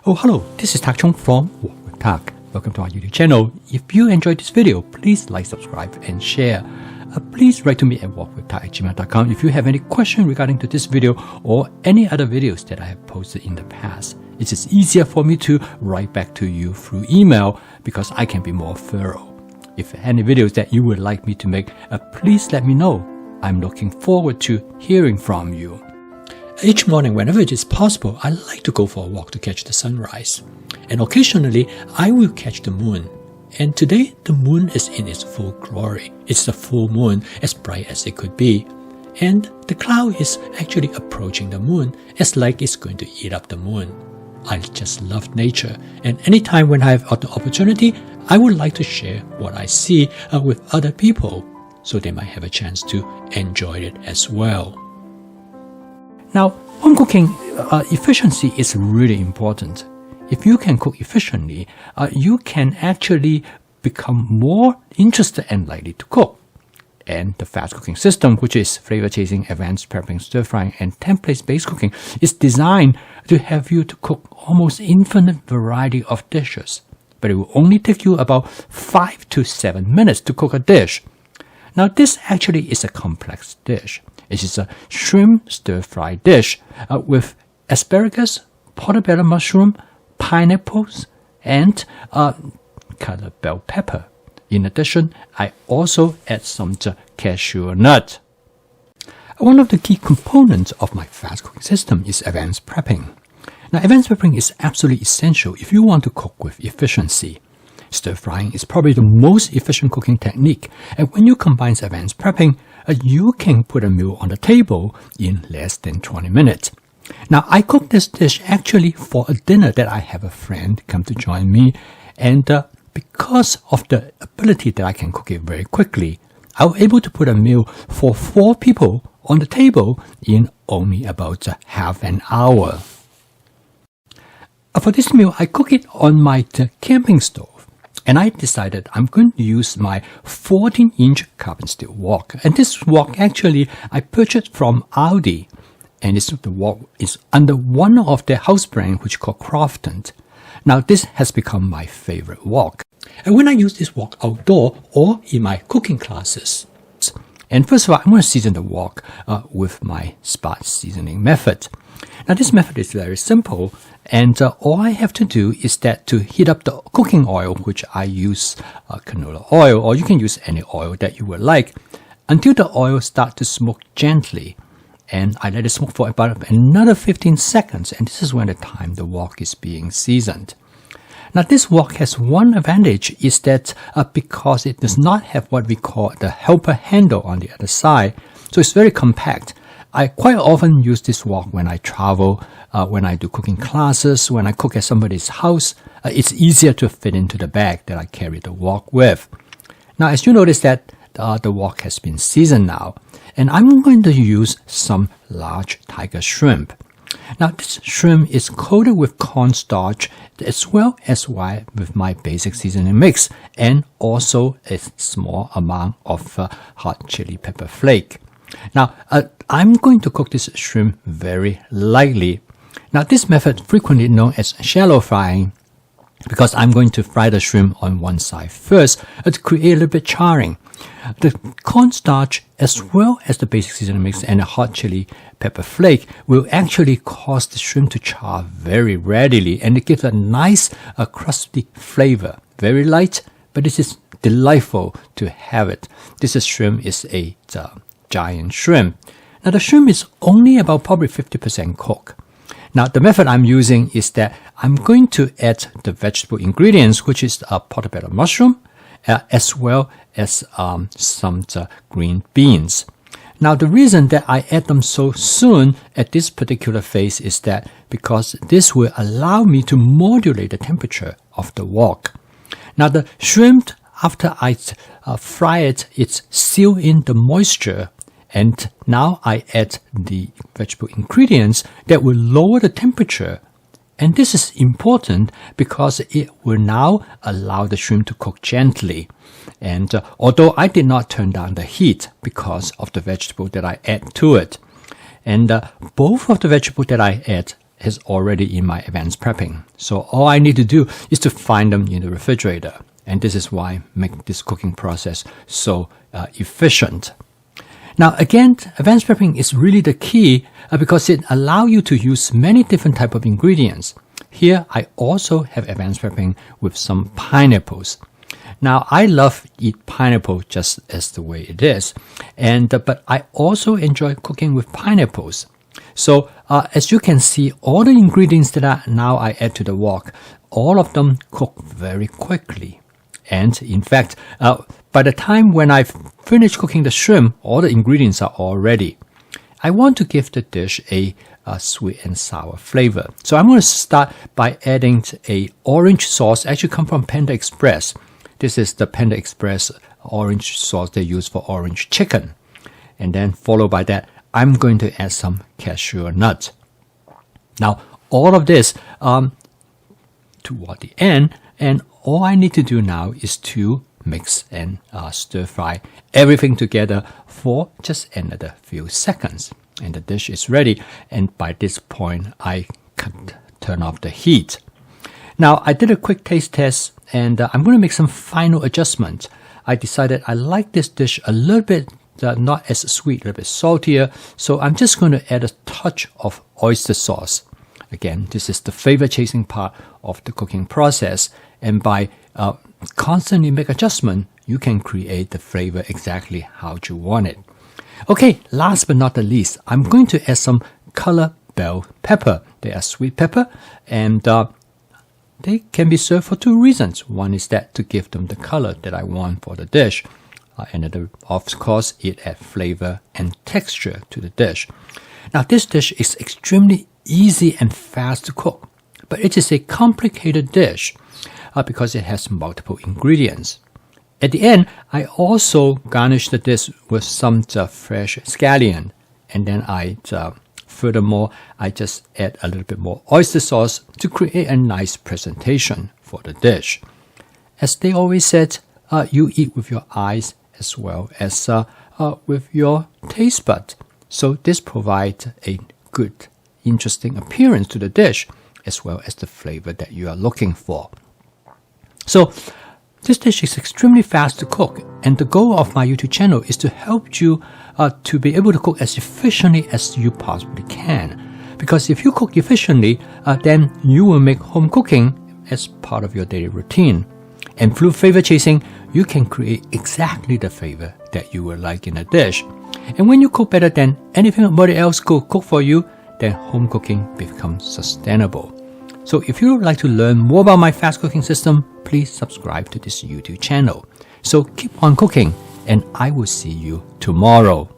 Oh, hello, this is Tak Chung from Walk with Tak. Welcome to our YouTube channel. If you enjoyed this video, please like, subscribe, and share. Please write to me at walkwithtak@gmail.com if you have any question regarding to this video or any other videos that I have posted in the past. It is easier for me to write back to you through email because I can be more thorough. If any videos that you would like me to make, please let me know. I'm looking forward to hearing from you. Each morning, whenever it is possible, I like to go for a walk to catch the sunrise. And occasionally, I will catch the moon. And today, the moon is in its full glory. It's the full moon, as bright as it could be. And the cloud is actually approaching the moon, as like it's going to eat up the moon. I just love nature, and anytime when I have the opportunity, I would like to share what I see with other people, so they might have a chance to enjoy it as well. Now, home cooking efficiency is really important. If you can cook efficiently, you can actually become more interested and likely to cook. And the fast cooking system, which is flavor chasing, advanced prepping, stir frying, and template-based cooking, is designed to have you to cook almost infinite variety of dishes. But it will only take you about 5 to 7 minutes to cook a dish. Now, this actually is a complex dish. It is a shrimp stir-fry dish with asparagus, portobello mushroom, pineapples, and colored bell pepper. In addition, I also add some cashew nut. One of the key components of my fast cooking system is advanced prepping. Now, advanced prepping is absolutely essential if you want to cook with efficiency. Stir frying is probably the most efficient cooking technique, and when you combine advanced prepping, you can put a meal on the table in less than 20 minutes. Now, I cook this dish actually for a dinner that I have a friend come to join me, and because of the ability that I can cook it very quickly, I was able to put a meal for 4 people on the table in only about half an hour. For this meal, I cook it on my camping stove. And I decided I'm going to use my 14-inch carbon steel wok. And this wok actually I purchased from Aldi. And the wok is under one of their house brands which is called Crofton. Now this has become my favorite wok. And when I use this wok outdoor or in my cooking classes. And first of all, I'm going to season the wok with my spot seasoning method. Now this method is very simple, and all I have to do is that to heat up the cooking oil, which I use canola oil, or you can use any oil that you would like, until the oil starts to smoke gently. And I let it smoke for about another 15 seconds, and this is when the time the wok is being seasoned. Now this wok has one advantage, is that because it does not have what we call the helper handle on the other side, so it's very compact. I quite often use this wok when I travel, when I do cooking classes, when I cook at somebody's house. It's easier to fit into the bag that I carry the wok with. Now, as you notice that the wok has been seasoned now, and I'm going to use some large tiger shrimp. Now, this shrimp is coated with cornstarch as well as with my basic seasoning mix, and also a small amount of hot chili pepper flake. Now, I'm going to cook this shrimp very lightly. Now, this method frequently known as shallow frying, because I'm going to fry the shrimp on one side first to create a little bit charring. The cornstarch as well as the basic seasoning mix and the hot chili pepper flake will actually cause the shrimp to char very readily, and it gives a nice crusty flavor. Very light, but this is delightful to have it. This shrimp is a giant shrimp. Now the shrimp is only about probably 50% cooked. Now the method I'm using is that I'm going to add the vegetable ingredients, which is portobello mushroom, as well as some green beans. Now the reason that I add them so soon at this particular phase is that because this will allow me to modulate the temperature of the wok. Now the shrimp, after I fry it, it's sealed in the moisture. And now I add the vegetable ingredients that will lower the temperature. And this is important because it will now allow the shrimp to cook gently. And although I did not turn down the heat because of the vegetable that I add to it. And both of the vegetables that I add is already in my advanced prepping. So all I need to do is to find them in the refrigerator. And this is why I make this cooking process so efficient. Now again, advanced prepping is really the key because it allows you to use many different types of ingredients. Here I also have advanced prepping with some pineapples. Now I love eat pineapple just as the way it is, but I also enjoy cooking with pineapples. So as you can see, all the ingredients that I add to the wok, all of them cook very quickly. And in fact, by the time when I've finished cooking the shrimp, all the ingredients are all ready. I want to give the dish a sweet and sour flavor. So I'm going to start by adding a orange sauce, actually come from Panda Express. This is the Panda Express orange sauce they use for orange chicken. And then followed by that, I'm going to add some cashew nuts. Now, all of this toward the end, and all I need to do now is to mix and stir fry everything together for just another few seconds. And the dish is ready. And by this point, I can turn off the heat. Now, I did a quick taste test, and I'm going to make some final adjustments. I decided I like this dish a little bit not as sweet, a little bit saltier. So I'm just going to add a touch of oyster sauce. Again, this is the flavor chasing part of the cooking process. And by constantly make adjustment, you can create the flavor exactly how you want it. Okay, last but not the least, I'm going to add some color bell pepper. They are sweet pepper, and they can be served for two reasons. One is that to give them the color that I want for the dish. And of course, it adds flavor and texture to the dish. Now, this dish is extremely easy and fast to cook, but it is a complicated dish because it has multiple ingredients. At the end, I also garnish the dish with some fresh scallion, and then furthermore, I just add a little bit more oyster sauce to create a nice presentation for the dish. As they always said, you eat with your eyes as well as with your taste bud. So this provides a good, interesting appearance to the dish, as well as the flavor that you are looking for. So this dish is extremely fast to cook, and the goal of my YouTube channel is to help you to be able to cook as efficiently as you possibly can. Because if you cook efficiently, then you will make home cooking as part of your daily routine. And through flavor chasing, you can create exactly the flavor that you would like in a dish. And when you cook better than anybody else could cook for you, then home cooking becomes sustainable. So if you would like to learn more about my fast cooking system, please subscribe to this YouTube channel. So keep on cooking, and I will see you tomorrow.